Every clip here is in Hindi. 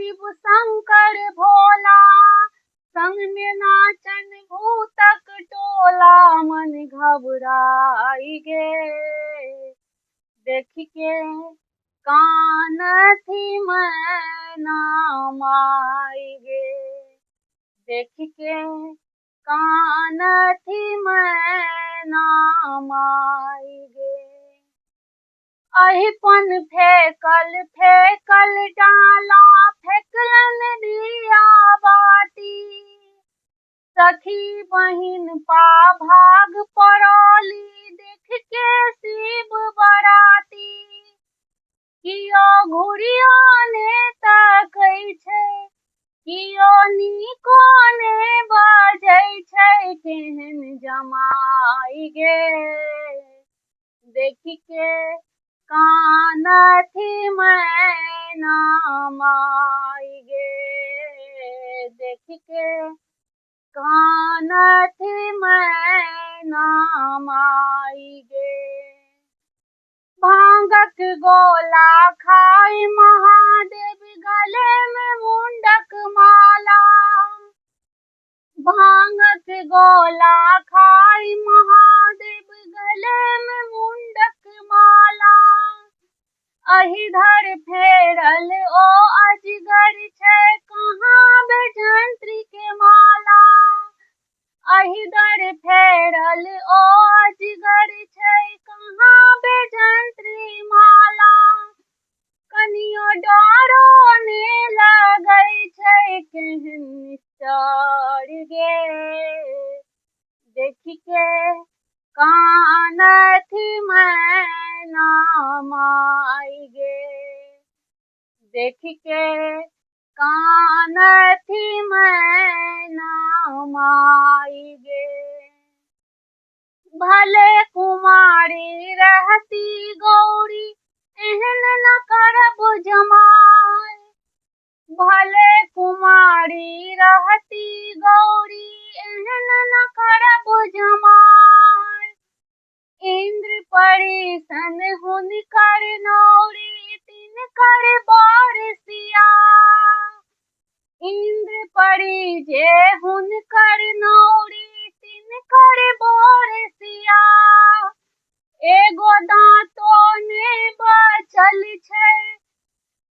शिव शंकर भोला, संग में नाचन भूतक टोला, मन घबराई गे। देख के कान थी मैना माई गे, देख के कान थी मैना माई गे। अहिपन फेकल फेकल डाला, फेकलन दिया बाती, सखी बहिन पा भाग पड़ौली, देख के शिव बराती। कियो घुरियो ने ताकै छै, कियो नीको ने बाजै छै, केहन जमाई गे। देख के कान थी मैना माई गे, देख के कान थी मैना माई गे। भांगक गोला खाई महादेव, गले में मुंडक माला। भांगक गोला खाई महादेव, गले में मुंडक माला। अहिधर फेरल ओ अजगर छै, कहाँ बेजंत्री के माला। अहिधर फेरल ओ अजगर छै, कहाँ बेजंत्री माला। कनियो डरो ने लगै छै, केहन निस्तर गे। देख के कान थी मैना माई गे, देख के कान थी मैना माई गे। भले कुमारी रहती गौरी, एहन न करब जमाई। भले कुमारी रहती गौरी, एहन न करब जमाई। इंद्र परी सन हुनकर नौरी, तिनकर बर सिया। इंद्र परी जे हुनकर नौरी, तिनकर बर सिया। एगो दांतो ने बचल छै,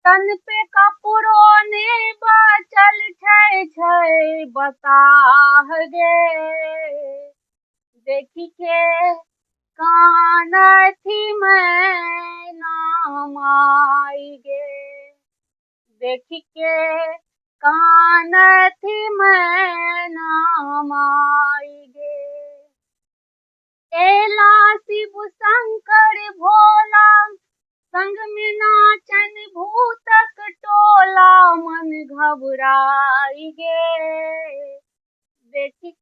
तन पे कपड़ो ने बचल छै, छै बताह गे। देख के कान थी मैना माई गे, देख के कान थी मैना माई गे। एला शिव शंकर भोला, संग में नाचन भूतक टोला, मन घबराई गे। देख